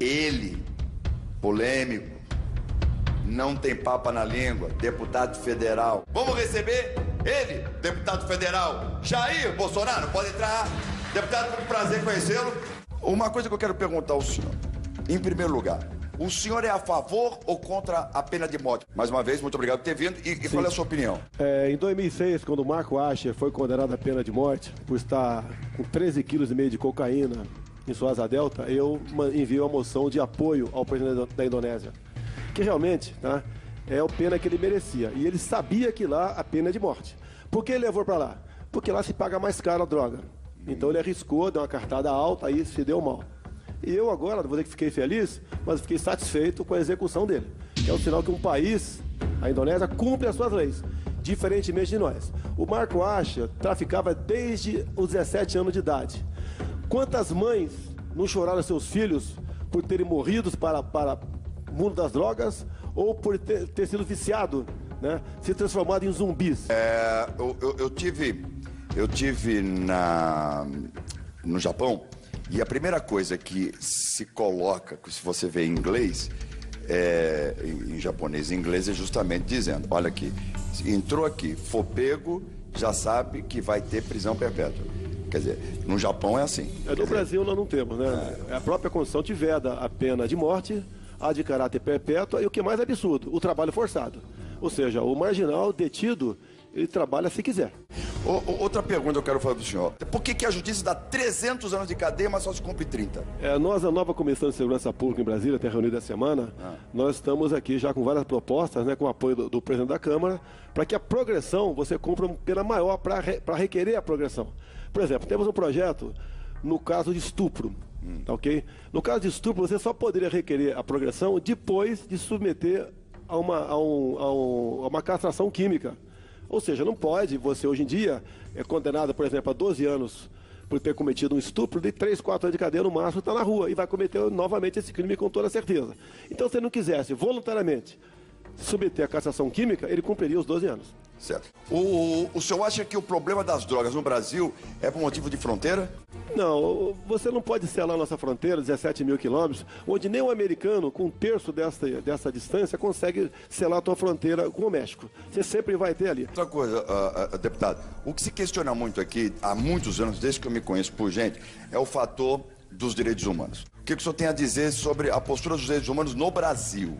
Ele, polêmico, não tem papa na língua, deputado federal. Vamos receber ele, deputado federal Jair Bolsonaro. Pode entrar, deputado, foi um prazer conhecê-lo. Uma coisa que eu quero perguntar ao senhor, em primeiro lugar, o senhor é a favor ou contra a pena de morte? Mais uma vez, muito obrigado por ter vindo e qual é a sua opinião? Em 2006, quando o Marco Asher foi condenado à pena de morte por estar com 13,5 kg de cocaína em sua asa delta, eu enviei uma moção de apoio ao presidente da Indonésia, que realmente, tá, é a pena que ele merecia. E ele sabia que lá a pena é de morte. Por que ele levou para lá? Porque lá se paga mais caro a droga. Então ele arriscou, deu uma cartada alta, aí se deu mal. E eu agora, não vou dizer que fiquei feliz, mas fiquei satisfeito com a execução dele. Que é um sinal que um país, a Indonésia, cumpre as suas leis, diferentemente de nós. O Marco Asher traficava desde os 17 anos de idade. Quantas mães não choraram seus filhos por terem morrido para o mundo das drogas ou por ter sido viciado, né, se transformado em zumbis? Eu tive no Japão. E a primeira coisa que se coloca, se você vê em inglês, em japonês e inglês, é justamente dizendo, olha aqui, entrou aqui, for pego, já sabe que vai ter prisão perpétua. Quer dizer, no Japão é assim. No Brasil nós não temos, né? A própria Constituição te veda a pena de morte, a de caráter perpétuo e o que mais é absurdo, o trabalho forçado. Ou seja, o marginal detido, ele trabalha se quiser. Outra pergunta eu quero falar do senhor. Por que a justiça dá 300 anos de cadeia, mas só se cumpre 30? Nós, a nova Comissão de Segurança Pública em Brasília, até reunida essa semana, nós estamos aqui já com várias propostas, né, com o apoio do presidente da Câmara, para que a progressão, você cumpra uma pena maior para requerer a progressão. Por exemplo, temos um projeto no caso de estupro, tá ok? No caso de estupro, você só poderia requerer a progressão depois de submeter a uma castração química. Ou seja, não pode, você hoje em dia é condenado, por exemplo, a 12 anos por ter cometido um estupro, de 3, 4 anos de cadeia no máximo, está na rua e vai cometer novamente esse crime com toda certeza. Então, se ele não quisesse voluntariamente submeter a castração química, ele cumpriria os 12 anos. Certo. O senhor acha que o problema das drogas no Brasil é por motivo de fronteira? Não, você não pode selar nossa fronteira, 17 mil quilômetros, onde nem um americano, com um terço dessa distância, consegue selar a tua fronteira com o México. Você sempre vai ter ali. Outra coisa, deputado, o que se questiona muito aqui, há muitos anos, desde que eu me conheço por gente, é o fator dos direitos humanos. O que o senhor tem a dizer sobre a postura dos direitos humanos no Brasil?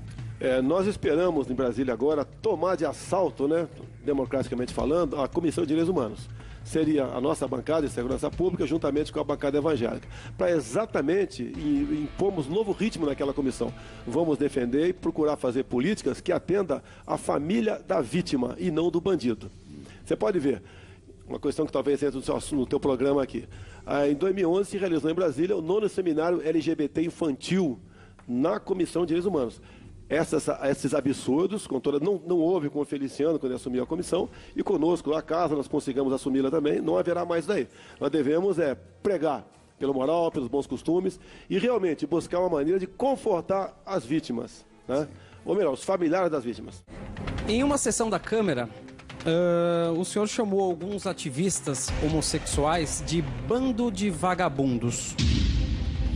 Nós esperamos em Brasília agora tomar de assalto, né, democraticamente falando, a Comissão de Direitos Humanos. Seria a nossa bancada de segurança pública juntamente com a bancada evangélica, para exatamente impormos novo ritmo naquela comissão. Vamos defender e procurar fazer políticas que atendam à família da vítima e não do bandido. Você pode ver, uma questão que talvez entre no teu programa aqui. Em 2011 se realizou em Brasília o 9º seminário LGBT infantil na Comissão de Direitos Humanos. Esses absurdos, não houve com o Feliciano quando ele assumiu a comissão, e conosco, lá, caso nós consigamos assumi-la também, não haverá mais daí. Nós devemos pregar pela moral, pelos bons costumes, e realmente buscar uma maneira de confortar as vítimas, né? Ou melhor, os familiares das vítimas. Em uma sessão da Câmara, o senhor chamou alguns ativistas homossexuais de bando de vagabundos.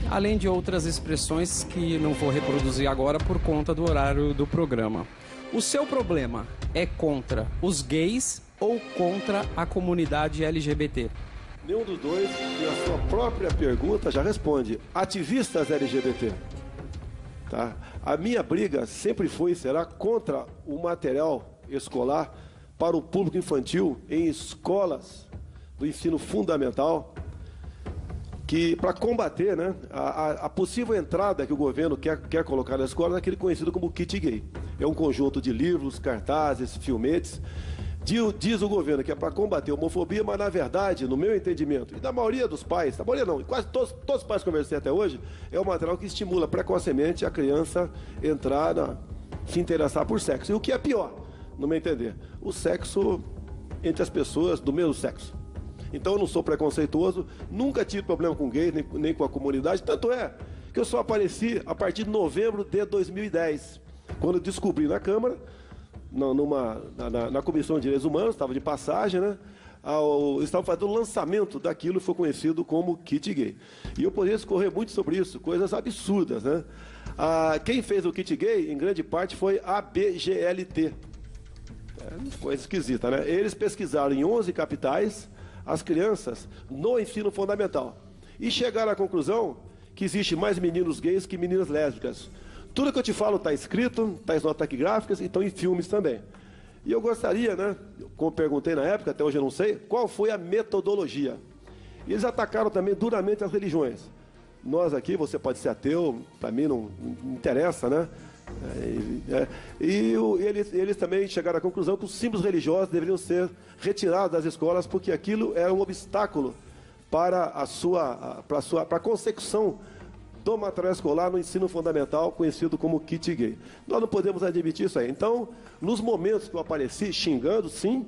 Além de outras expressões que não vou reproduzir agora por conta do horário do programa. O seu problema é contra os gays ou contra a comunidade LGBT? Nenhum dos dois, e a sua própria pergunta já responde. Ativistas LGBT. Tá? A minha briga sempre foi e será contra o material escolar para o público infantil em escolas do ensino fundamental, que para combater, né, a possível entrada que o governo quer colocar na escola naquele conhecido como kit gay. É um conjunto de livros, cartazes, filmetes. Diz o governo que é para combater a homofobia, mas na verdade, no meu entendimento, e da maioria dos pais, da maioria não, quase todos os pais que conversei até hoje, é um material que estimula precocemente a criança se interessar por sexo. E o que é pior, no meu entender, o sexo entre as pessoas do mesmo sexo. Então eu não sou preconceituoso, nunca tive problema com gays, nem com a comunidade, tanto é que eu só apareci a partir de novembro de 2010, quando eu descobri na Câmara, na Comissão de Direitos Humanos, estava de passagem, né? estavam fazendo o lançamento daquilo que foi conhecido como kit gay. E eu poderia discorrer muito sobre isso, coisas absurdas, né? Quem fez o kit gay, em grande parte, foi a BGLT. Coisa esquisita, né? Eles pesquisaram em 11 capitais as crianças no ensino fundamental e chegaram à conclusão que existe mais meninos gays que meninas lésbicas. Tudo que eu te falo está escrito, está em notas gráficas e estão em filmes também. E eu gostaria, né, como perguntei na época, até hoje eu não sei, qual foi a metodologia. E eles atacaram também duramente as religiões. Nós aqui, você pode ser ateu, para mim não interessa, né? Eles também chegaram à conclusão que os símbolos religiosos deveriam ser retirados das escolas porque aquilo era um obstáculo para a consecução do material escolar no ensino fundamental, conhecido como kit gay. Nós não podemos admitir isso aí. Então, nos momentos que eu apareci xingando, sim,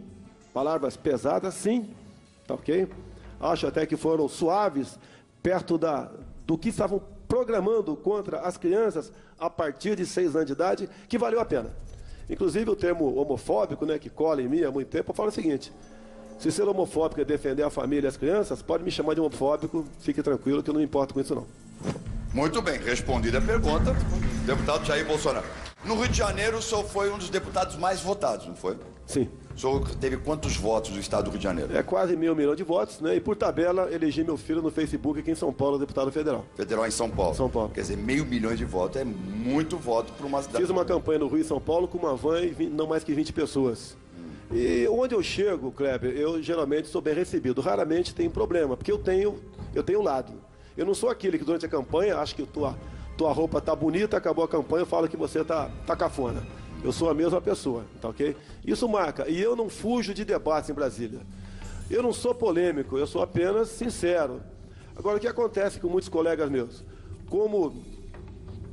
palavras pesadas, sim, tá ok? Acho até que foram suaves, perto do que estavam programando contra as crianças a partir de 6 anos de idade, que valeu a pena. Inclusive o termo homofóbico, né, que cola em mim há muito tempo, eu falo o seguinte: se ser homofóbico é defender a família e as crianças, pode me chamar de homofóbico, fique tranquilo que eu não me importo com isso não. Muito bem, respondida a pergunta, deputado Jair Bolsonaro. No Rio de Janeiro, o senhor foi um dos deputados mais votados, não foi? Sim. O senhor teve quantos votos do estado do Rio de Janeiro? É quase 500 mil de votos, né? E por tabela, elegi meu filho no Facebook aqui em São Paulo, deputado federal. Federal em São Paulo. São Paulo. Quer dizer, 500 mil de votos é muito voto para uma cidade. Fiz uma campanha no Rio e São Paulo com uma van e não mais que 20 pessoas. E onde eu chego, Kleber, eu geralmente sou bem recebido. Raramente tem problema, porque eu tenho lado. Eu não sou aquele que durante a campanha acha que tua roupa tá bonita, acabou a campanha, eu falo que você tá cafona. Eu sou a mesma pessoa, tá ok? Isso marca. E eu não fujo de debates em Brasília. Eu não sou polêmico, eu sou apenas sincero. Agora, o que acontece com muitos colegas meus? Como,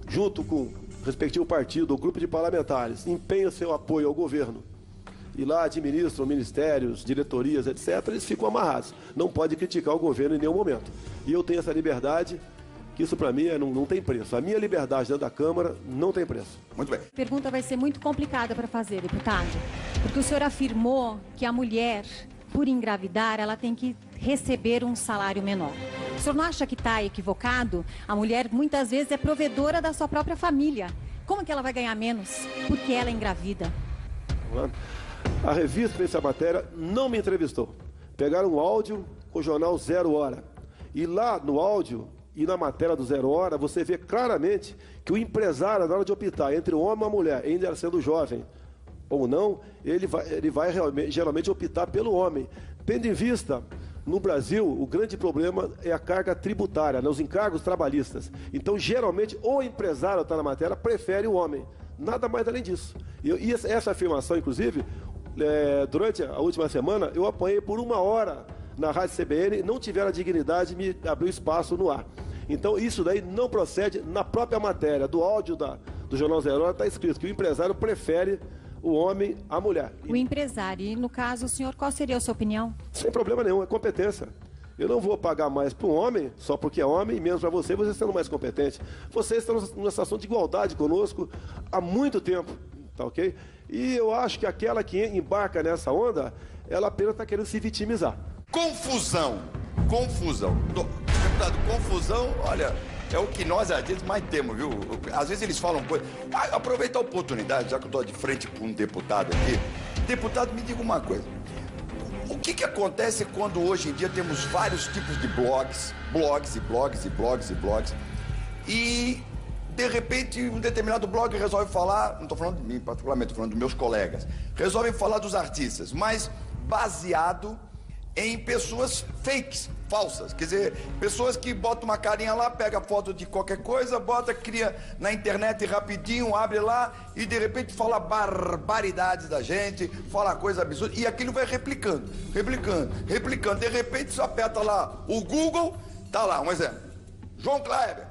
junto com o respectivo partido ou grupo de parlamentares, empenham seu apoio ao governo e lá administram ministérios, diretorias, etc., eles ficam amarrados. Não pode criticar o governo em nenhum momento. E eu tenho essa liberdade, que isso para mim não tem preço. A minha liberdade dentro da Câmara não tem preço. Muito bem. A pergunta vai ser muito complicada para fazer, deputado, porque o senhor afirmou que a mulher, por engravidar, ela tem que receber um salário menor. O senhor não acha que está equivocado? A mulher muitas vezes é provedora da sua própria família. Como que ela vai ganhar menos porque ela é engravida? A revista que fez essa matéria não me entrevistou. Pegaram um áudio com o jornal 0 Hora. E lá no áudio e na matéria do 0 Hora, você vê claramente que o empresário, na hora de optar entre o homem e a mulher, ainda sendo jovem ou não, ele vai geralmente optar pelo homem. Tendo em vista, no Brasil, o grande problema é a carga tributária, né, os encargos trabalhistas. Então, geralmente, o empresário está na matéria, prefere o homem. Nada mais além disso. E essa afirmação, inclusive, durante a última semana, eu apanhei por 1 hora na Rádio CBN, não tiveram a dignidade de me abrir espaço no ar. Então, isso daí não procede. Na própria matéria do áudio do Jornal 0 Hora está escrito que o empresário prefere o homem à mulher. O empresário. E, no caso, o senhor, qual seria a sua opinião? Sem problema nenhum, é competência. Eu não vou pagar mais para um homem, só porque é homem, e menos para você sendo mais competente. Vocês estão numa situação de igualdade conosco há muito tempo, tá ok? E eu acho que aquela que embarca nessa onda, ela apenas está querendo se vitimizar. Confusão. Deputado, confusão, olha, é o que nós às vezes mais temos, viu? Às vezes eles falam coisas. Aproveita a oportunidade, já que eu estou de frente com um deputado aqui. Deputado, me diga uma coisa. O que acontece quando hoje em dia temos vários tipos de blogs, e de repente um determinado blog resolve falar, não estou falando de mim particularmente, estou falando dos meus colegas, resolvem falar dos artistas, mas baseado em pessoas fakes, falsas, quer dizer, pessoas que botam uma carinha lá, pega foto de qualquer coisa, cria na internet rapidinho, abre lá e de repente fala barbaridades da gente, fala coisa absurda e aquilo vai replicando, de repente você aperta lá o Google, tá lá, um exemplo, João Kleber,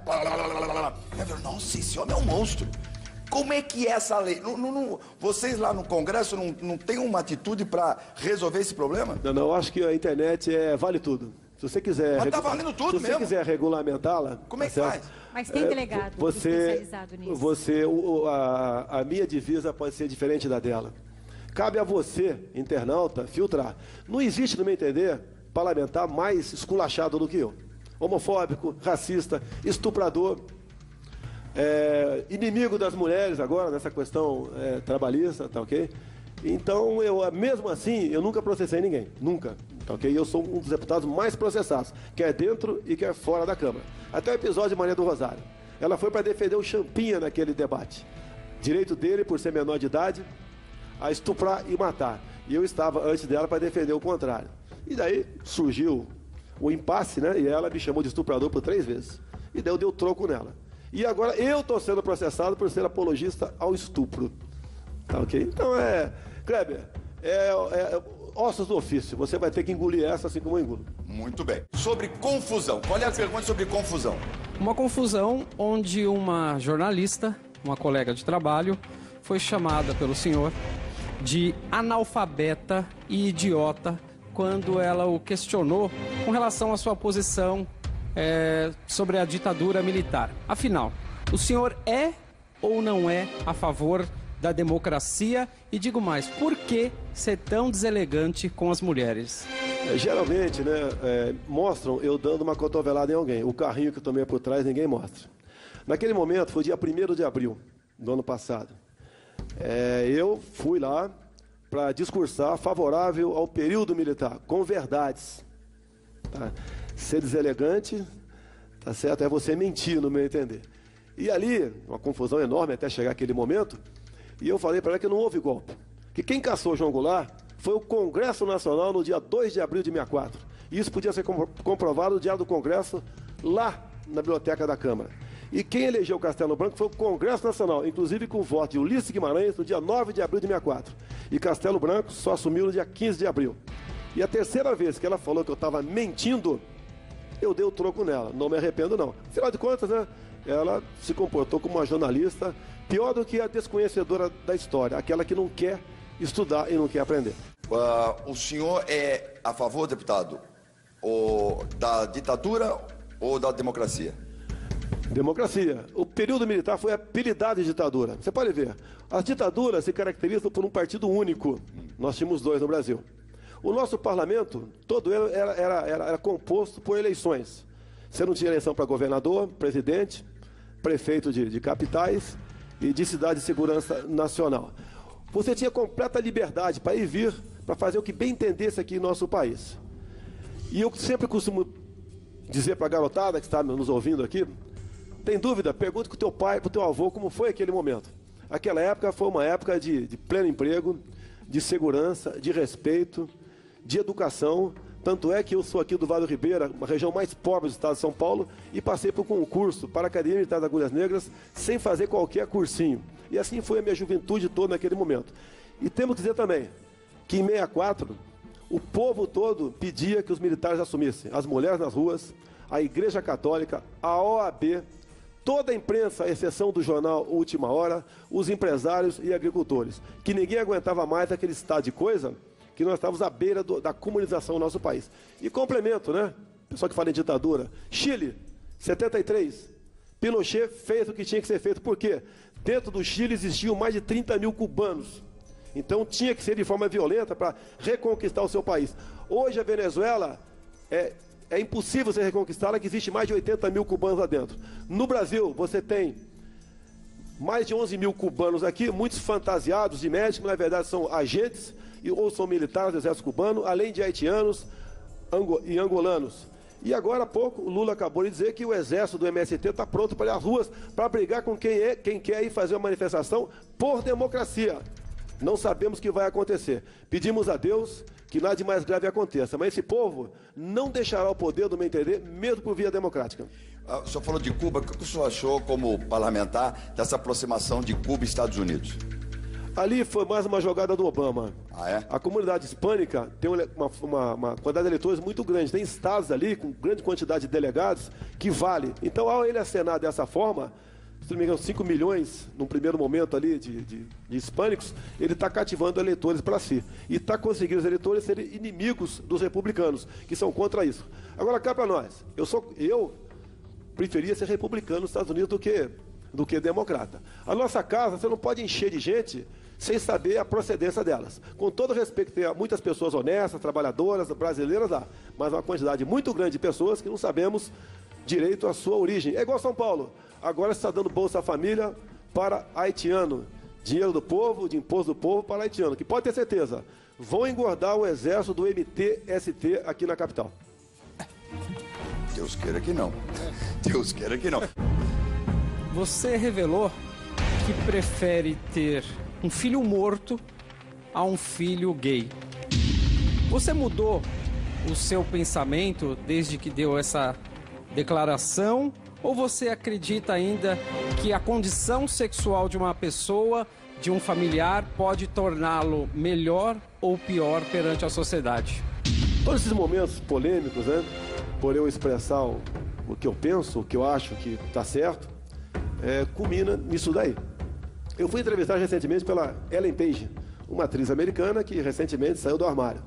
nossa, esse homem é um monstro. Como é que é essa lei? Vocês lá no Congresso não têm uma atitude para resolver esse problema? Não, eu acho que a internet vale tudo. Se você quiser... Mas tá valendo tudo mesmo. Se você quiser regulamentá-la... Como é que faz? Mas tem delegado especializado nisso. A minha divisa pode ser diferente da dela. Cabe a você, internauta, filtrar. Não existe, no meu entender, parlamentar mais esculachado do que eu. Homofóbico, racista, estuprador, inimigo das mulheres agora, nessa questão trabalhista, tá ok? Então, mesmo assim, eu nunca processei ninguém, nunca, tá ok? Eu sou um dos deputados mais processados, quer dentro e quer fora da Câmara. Até o episódio de Maria do Rosário. Ela foi para defender o Champinha naquele debate. Direito dele, por ser menor de idade, a estuprar e matar. E eu estava antes dela para defender o contrário. E daí surgiu o impasse, né? E ela me chamou de estuprador por 3 vezes. E daí eu dei o troco nela. E agora eu estou sendo processado por ser apologista ao estupro. Tá ok? Então Kleber, ossos do ofício. Você vai ter que engolir essa assim como eu engulo. Muito bem. Sobre confusão. Qual é a pergunta sobre confusão? Uma confusão onde uma jornalista, uma colega de trabalho, foi chamada pelo senhor de analfabeta e idiota quando ela o questionou com relação à sua posição sobre a ditadura militar. Afinal, o senhor é ou não é a favor da democracia? E digo mais, por que ser tão deselegante com as mulheres? Geralmente, né, mostram eu dando uma cotovelada em alguém. O carrinho que eu tomei por trás, ninguém mostra. Naquele momento, foi dia 1º de abril do ano passado. Eu fui lá para discursar favorável ao período militar, com verdades. Tá? Ser deselegante, tá certo? É você mentir, no meu entender. E ali, uma confusão enorme até chegar aquele momento, e eu falei para ela que não houve golpe. Que quem caçou João Goulart foi o Congresso Nacional no dia 2 de abril de 64. E isso podia ser comprovado no Diário do Congresso, lá na Biblioteca da Câmara. E quem elegeu Castelo Branco foi o Congresso Nacional, inclusive com o voto de Ulisses Guimarães no dia 9 de abril de 64. E Castelo Branco só assumiu no dia 15 de abril. E a terceira vez que ela falou que eu estava mentindo, eu dei o troco nela. Não me arrependo, não. Afinal de contas, né, ela se comportou como uma jornalista pior do que a desconhecedora da história, aquela que não quer estudar e não quer aprender. O senhor é a favor, deputado, da ditadura ou da democracia? Democracia. O período militar foi apelidado de ditadura. Você pode ver, as ditaduras se caracterizam por um partido único. Nós tínhamos 2 no Brasil. O nosso parlamento, todo ele era composto por eleições. Você não tinha eleição para governador, presidente, prefeito de capitais e de cidade de segurança nacional. Você tinha completa liberdade para ir e vir, para fazer o que bem entendesse aqui em nosso país. E eu sempre costumo dizer para a garotada que está nos ouvindo aqui, tem dúvida? Pergunta com o teu pai, para o teu avô, como foi aquele momento. Aquela época foi uma época de pleno emprego, de segurança, de respeito, de educação. Tanto é que eu sou aqui do Vale do Ribeira, uma região mais pobre do estado de São Paulo, e passei por um concurso para a Academia Militar das Agulhas Negras sem fazer qualquer cursinho. E assim foi a minha juventude toda naquele momento. E temos que dizer também que em 64, o povo todo pedia que os militares assumissem. As mulheres nas ruas, a Igreja Católica, a OAB, toda a imprensa, à exceção do jornal Última Hora, os empresários e agricultores. Que ninguém aguentava mais aquele estado de coisa, que nós estávamos à beira da comunização no nosso país. E complemento, né? Pessoal que fala em ditadura. Chile, 73. Pinochet fez o que tinha que ser feito. Por quê? Dentro do Chile existiam mais de 30 mil cubanos. Então tinha que ser de forma violenta para reconquistar o seu país. Hoje a Venezuela é impossível você reconquistá-la, que existe mais de 80 mil cubanos lá dentro. No Brasil, você tem mais de 11 mil cubanos aqui, muitos fantasiados de médicos, na verdade são agentes ou são militares do exército cubano, além de haitianos e angolanos. E agora há pouco, o Lula acabou de dizer que o exército do MST está pronto para ir às ruas para brigar com quem quer ir fazer uma manifestação por democracia. Não sabemos o que vai acontecer. Pedimos a Deus que nada de mais grave aconteça, mas esse povo não deixará o poder, do meu entender, mesmo por via democrática. O senhor falou de Cuba, o que o senhor achou como parlamentar dessa aproximação de Cuba e Estados Unidos? Ali foi mais uma jogada do Obama. Ah, é? A comunidade hispânica tem uma quantidade de eleitores muito grande. Tem estados ali com grande quantidade de delegados que vale. Então, ao ele acenar dessa forma, se não me engano, 5 milhões, num primeiro momento ali, de hispânicos, ele está cativando eleitores para si. E está conseguindo os eleitores serem inimigos dos republicanos, que são contra isso. Agora, cá para nós. Eu preferia ser republicano nos Estados Unidos do que do que democrata. A nossa casa, você não pode encher de gente sem saber a procedência delas. Com todo respeito, tem muitas pessoas honestas, trabalhadoras, brasileiras lá, mas uma quantidade muito grande de pessoas que não sabemos direito à sua origem. É igual São Paulo. Agora está dando Bolsa Família para haitiano. Dinheiro do povo, de imposto do povo para haitiano. Que pode ter certeza, vão engordar o exército do MTST aqui na capital. Deus queira que não. Deus queira que não. Você revelou que prefere ter um filho morto a um filho gay. Você mudou o seu pensamento desde que deu essa declaração? Ou você acredita ainda que a condição sexual de uma pessoa, de um familiar, pode torná-lo melhor ou pior perante a sociedade? Todos esses momentos polêmicos, né, por eu expressar o que eu penso, o que eu acho que está certo, culmina nisso daí. Eu fui entrevistado recentemente pela Ellen Page, uma atriz americana que recentemente saiu do armário.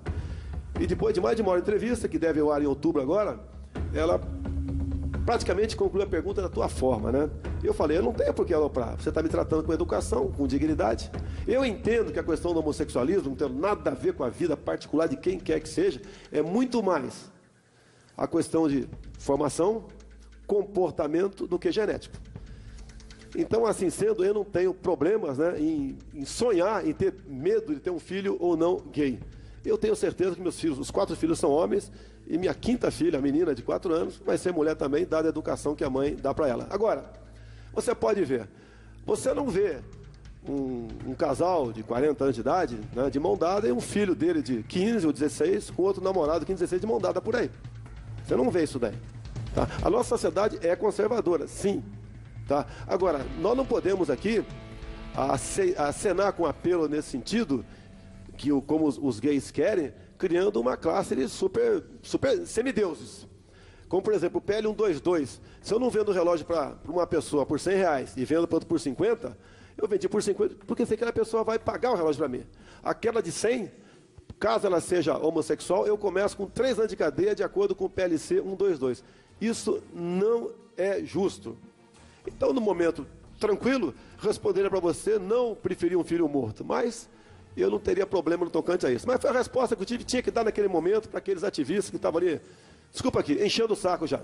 E depois de mais de uma hora de entrevista, que deve ao ar em outubro agora, ela praticamente concluiu a pergunta da tua forma, né? Eu falei, eu não tenho por que aloprar. Você está me tratando com educação, com dignidade. Eu entendo que a questão do homossexualismo não tem nada a ver com a vida particular de quem quer que seja. É muito mais a questão de formação, comportamento do que genético. Então, assim sendo, eu não tenho problemas, né, em sonhar, em ter medo de ter um filho ou não gay. Eu tenho certeza que meus filhos, os 4 filhos são homens, e minha 5ª filha, a menina de 4 anos, vai ser mulher também, dada a educação que a mãe dá para ela. Agora, você pode ver, você não vê um casal de 40 anos de idade, né, de mão dada, e um filho dele de 15 ou 16, com outro namorado de 15, 16 de mão dada por aí. Você não vê isso daí. Tá? A nossa sociedade é conservadora, sim. Tá? Agora, nós não podemos aqui acenar com apelo nesse sentido, que como os gays querem, criando uma classe de super semideuses. Como, por exemplo, o PL 122. Se eu não vendo o relógio para uma pessoa por R$100 e vendo para outro por 50, eu vendi por 50 porque sei que aquela pessoa vai pagar o relógio para mim. Aquela de 100, caso ela seja homossexual, eu começo com 3 anos de cadeia de acordo com o PLC 122. Isso não é justo. Então, no momento tranquilo, responderia para você, não preferir um filho morto, mas eu não teria problema no tocante a isso. Mas foi a resposta que eu tinha que dar naquele momento para aqueles ativistas que estavam ali, desculpa aqui, enchendo o saco já.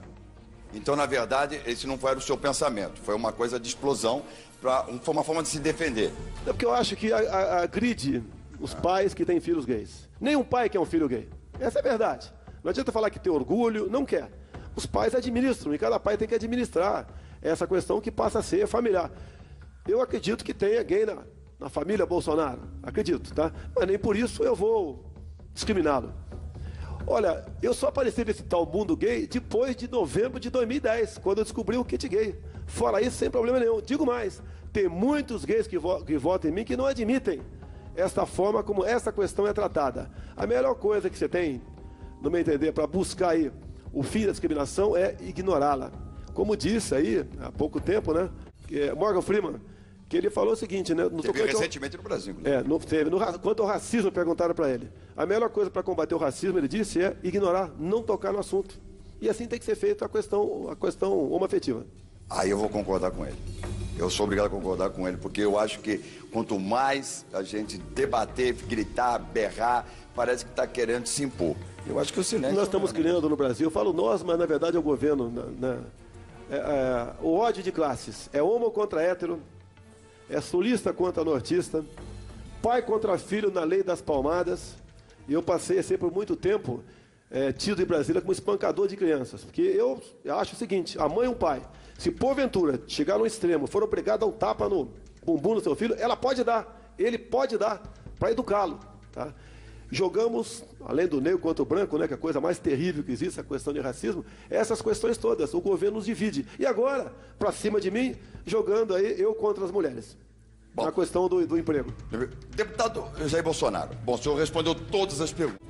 Então, na verdade, esse não foi o seu pensamento, foi uma coisa de explosão, foi uma forma de se defender. É porque eu acho que agride os pais que têm filhos gays. Nenhum pai quer um filho gay. Essa é a verdade. Não adianta falar que tem orgulho, não quer. Os pais administram, e cada pai tem que administrar essa questão que passa a ser familiar. Eu acredito que tenha gay na família Bolsonaro, acredito, tá? Mas nem por isso eu vou discriminá-lo. Olha, eu só apareci nesse tal mundo gay depois de novembro de 2010, quando eu descobri o kit gay. Fora isso, sem problema nenhum. Digo mais, tem muitos gays que votam em mim que não admitem esta forma como essa questão é tratada. A melhor coisa que você tem, no meu entender, para buscar aí o fim da discriminação é ignorá-la. Como disse aí, há pouco tempo, né, Morgan Freeman, que ele falou o seguinte, né? Teve recentemente no Brasil. Quanto ao racismo, perguntaram para ele. A melhor coisa para combater o racismo, ele disse, é ignorar, não tocar no assunto. E assim tem que ser feita a questão homoafetiva. Aí eu vou concordar com ele. Eu sou obrigado a concordar com ele, porque eu acho que quanto mais a gente debater, gritar, berrar, parece que está querendo se impor. Eu acho que o silêncio... Nós estamos criando no Brasil, eu falo nós, mas na verdade é o governo, o ódio de classes. É homo contra hétero, é sulista contra nortista, pai contra filho na lei das palmadas. E eu passei a ser por muito tempo tido em Brasília como espancador de crianças. Porque eu acho o seguinte, a mãe e o pai, se porventura chegar no extremo, for obrigado a dar um tapa no bumbum do seu filho, ela pode dar, ele pode dar, para educá-lo. Tá? Jogamos, além do negro contra o branco, né, que é a coisa mais terrível que existe, a questão de racismo, essas questões todas, o governo nos divide. E agora, para cima de mim, jogando aí eu contra as mulheres. Bom, na questão do emprego. Deputado Jair Bolsonaro, bom, o senhor respondeu todas as perguntas.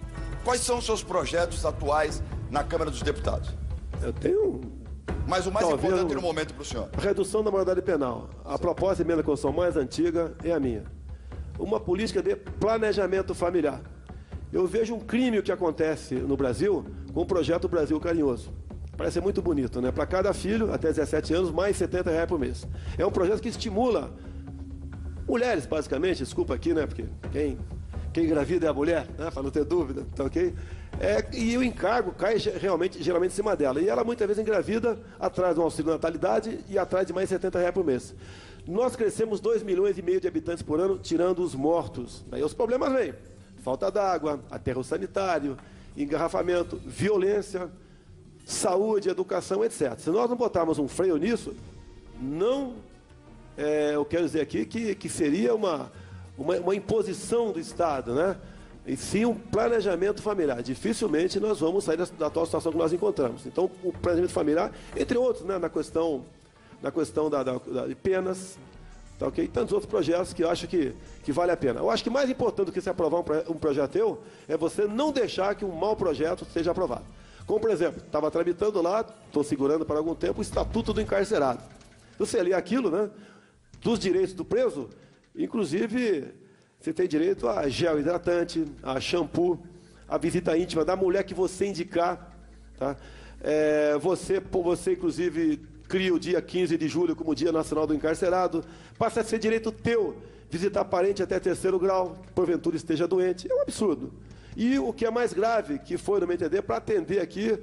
Quais são os seus projetos atuais na Câmara dos Deputados? Eu tenho... Mas o mais importante no momento para o senhor? A redução da maioridade penal. A proposta de emenda da Constituição mais antiga é a minha. Uma política de planejamento familiar. Eu vejo um crime que acontece no Brasil com o projeto Brasil Carinhoso. Parece ser muito bonito, né? Para cada filho, até 17 anos, mais R$70 por mês. É um projeto que estimula mulheres, basicamente, desculpa aqui, né? Porque quem engravida é a mulher, né? Para não ter dúvida, tá ok? E o encargo cai geralmente em cima dela. E ela muitas vezes engravida atrás do auxílio natalidade e atrás de mais R$70 por mês. Nós crescemos 2,5 milhões de habitantes por ano, tirando os mortos. Daí os problemas vêm. Falta d'água, aterro sanitário, engarrafamento, violência, saúde, educação, etc. Se nós não botarmos um freio nisso, não, eu quero dizer aqui que seria uma imposição do Estado, né? E sim um planejamento familiar. Dificilmente nós vamos sair da atual situação que nós encontramos. Então, o planejamento familiar, entre outros, né, na questão de penas, tá, okay? Tantos outros projetos que eu acho que vale a pena. Eu acho que mais importante do que se aprovar um projeto teu é você não deixar que um mau projeto seja aprovado. Como, por exemplo, estava tramitando lá, estou segurando por algum tempo, o Estatuto do Encarcerado. Você lê aquilo, né, dos direitos do preso, inclusive você tem direito a gel hidratante, a shampoo, a visita íntima da mulher que você indicar. Tá? Você, inclusive, cria o dia 15 de julho como Dia Nacional do Encarcerado. Passa a ser direito teu visitar parente até 3º grau, que porventura esteja doente. É um absurdo. E o que é mais grave, que foi, no meu entender, para atender aqui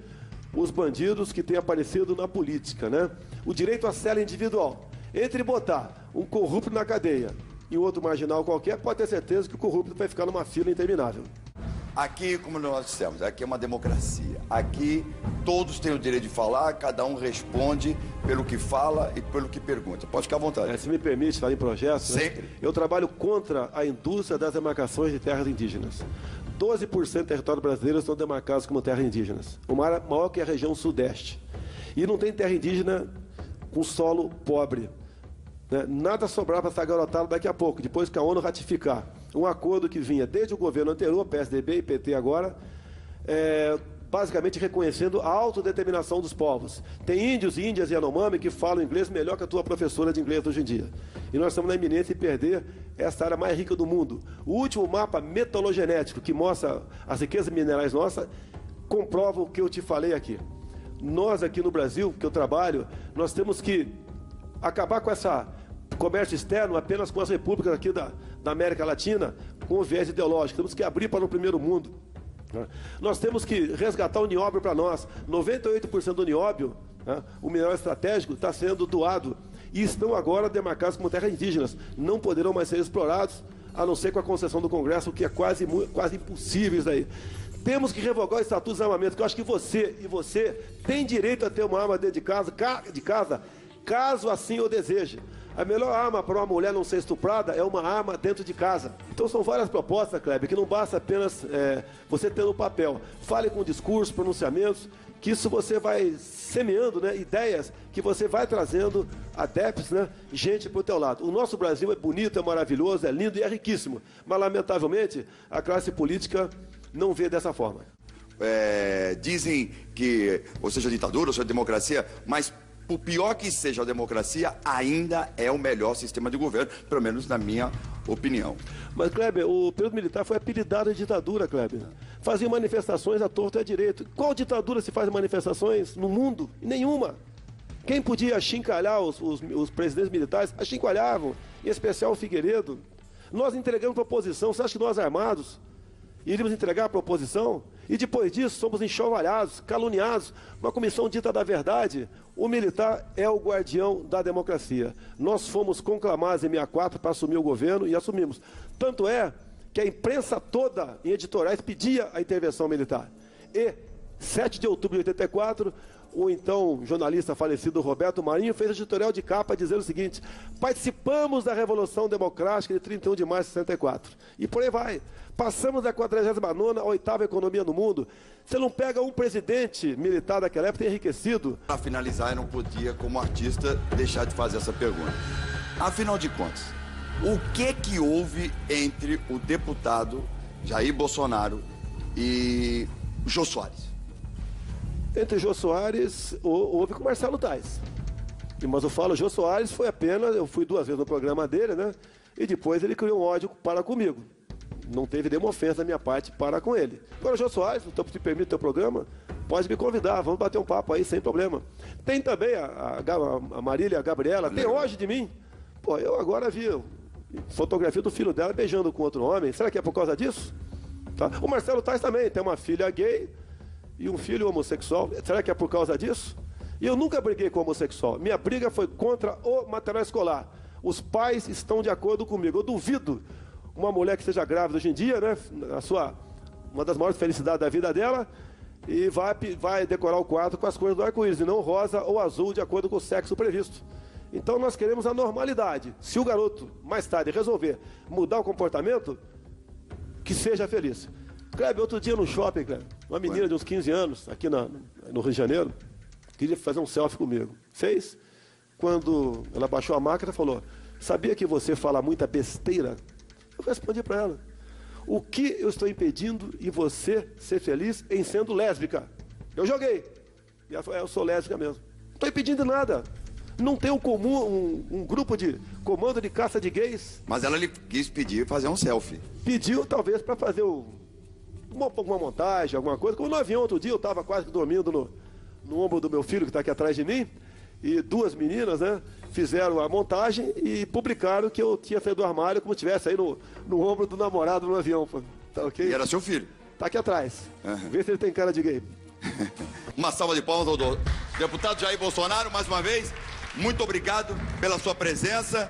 os bandidos que têm aparecido na política, né? O direito à cela individual. Entre botar um corrupto na cadeia e outro marginal qualquer, pode ter certeza que o corrupto vai ficar numa fila interminável. Aqui, como nós dissemos, aqui é uma democracia. Aqui todos têm o direito de falar, cada um responde pelo que fala e pelo que pergunta. Pode ficar à vontade. Se me permite falar em projetos, sempre. Né? Eu trabalho contra a indústria das demarcações de terras indígenas. 12% do território brasileiro estão demarcados como terras indígenas. O maior que é a região sudeste. E não tem terra indígena com solo pobre. Né? Nada sobrar para essa garotada daqui a pouco, depois que a ONU ratificar um acordo que vinha desde o governo anterior, PSDB e PT agora, basicamente reconhecendo a autodeterminação dos povos. Tem índios, índias e Yanomami que falam inglês melhor que a tua professora de inglês hoje em dia. E nós estamos na iminência de perder essa área mais rica do mundo. O último mapa metalogenético que mostra as riquezas minerais nossas comprova o que eu te falei aqui. Nós aqui no Brasil, que eu trabalho, nós temos que acabar com essa comércio externo apenas com as repúblicas aqui da América Latina, com o viés ideológico. Temos que abrir para o primeiro mundo. Nós temos que resgatar o nióbio para nós. 98% do nióbio, o mineral estratégico, está sendo doado. E estão agora demarcados como terras indígenas. Não poderão mais ser explorados, a não ser com a concessão do Congresso, o que é quase impossível isso aí. Temos que revogar o Estatuto de Armamento, que eu acho que você tem direito a ter uma arma dentro de casa, caso assim o deseje. A melhor arma para uma mulher não ser estuprada é uma arma dentro de casa. Então são várias propostas, Kleber, que não basta apenas você ter no papel. Fale com discursos, pronunciamentos, que isso você vai semeando, né, ideias que você vai trazendo adeptos, né, gente para o teu lado. O nosso Brasil é bonito, é maravilhoso, é lindo e é riquíssimo. Mas, lamentavelmente, a classe política não vê dessa forma. Dizem que, ou seja, ditadura, ou seja, democracia, mas por pior que seja a democracia, ainda é o melhor sistema de governo, pelo menos na minha opinião. Mas, Kleber, o período militar foi apelidado de ditadura, Kleber. Fazia manifestações à torto e à direito. Qual ditadura se faz manifestações no mundo? Nenhuma. Quem podia achincalhar os presidentes militares, achincalhavam, em especial o Figueiredo. Nós entregamos para a oposição. Você acha que nós, armados, iríamos entregar para a oposição? E depois disso, somos enxovalhados, caluniados. Uma comissão dita da verdade. O militar é o guardião da democracia. Nós fomos conclamados em 64 para assumir o governo e assumimos. Tanto é que a imprensa toda, em editoriais, pedia a intervenção militar. E, 7 de outubro de 84, o então jornalista falecido Roberto Marinho fez editorial de capa dizendo o seguinte: participamos da Revolução Democrática de 31 de março de 64. E por aí vai. Passamos da 49ª à 8ª economia no mundo. Você não pega um presidente militar daquela época enriquecido. Para finalizar, eu não podia, como artista, deixar de fazer essa pergunta. Afinal de contas, o que houve entre o deputado Jair Bolsonaro e Jô Soares? Entre Jô Soares, houve com Marcelo Tais. Mas eu falo, Jô Soares foi apenas, eu fui 2 vezes no programa dele, né? E depois ele criou um ódio para comigo. Não teve nenhuma ofensa da minha parte para com ele. Agora, Jô Soares, então, se permite o teu programa, pode me convidar, vamos bater um papo aí, sem problema. Tem também a Marília, a Gabriela, tem hoje de mim. Pô, eu agora vi fotografia do filho dela beijando com outro homem. Será que é por causa disso? Tá? O Marcelo Tais também tem uma filha gay e um filho homossexual. Será que é por causa disso? E eu nunca briguei com homossexual. Minha briga foi contra o material escolar. Os pais estão de acordo comigo. Eu duvido uma mulher que esteja grávida hoje em dia, né? Uma das maiores felicidades da vida dela, e vai decorar o quarto com as cores do arco-íris, e não rosa ou azul, de acordo com o sexo previsto. Então nós queremos a normalidade. Se o garoto, mais tarde, resolver mudar o comportamento, que seja feliz. Kleber, outro dia no shopping, Kleber, uma menina de uns 15 anos, aqui no Rio de Janeiro, queria fazer um selfie comigo. Fez. Quando ela baixou a máquina, falou: sabia que você fala muita besteira? Eu respondi para ela: o que eu estou impedindo em você ser feliz em sendo lésbica? Eu joguei. E ela falou: eu sou lésbica mesmo. Não estou impedindo nada. Não tem um grupo de comando de caça de gays. Mas ela lhe quis pedir fazer um selfie. Pediu, talvez, para fazer uma montagem, alguma coisa. Como no avião, outro dia, eu estava quase que dormindo no ombro do meu filho, que está aqui atrás de mim, e duas meninas, né, fizeram a montagem e publicaram que eu tinha saído do armário como se estivesse aí no ombro do namorado no avião. Tá ok? E era seu filho? Tá aqui atrás. Vê se ele tem cara de gay. Uma salva de palmas ao deputado Jair Bolsonaro, mais uma vez. Muito obrigado pela sua presença.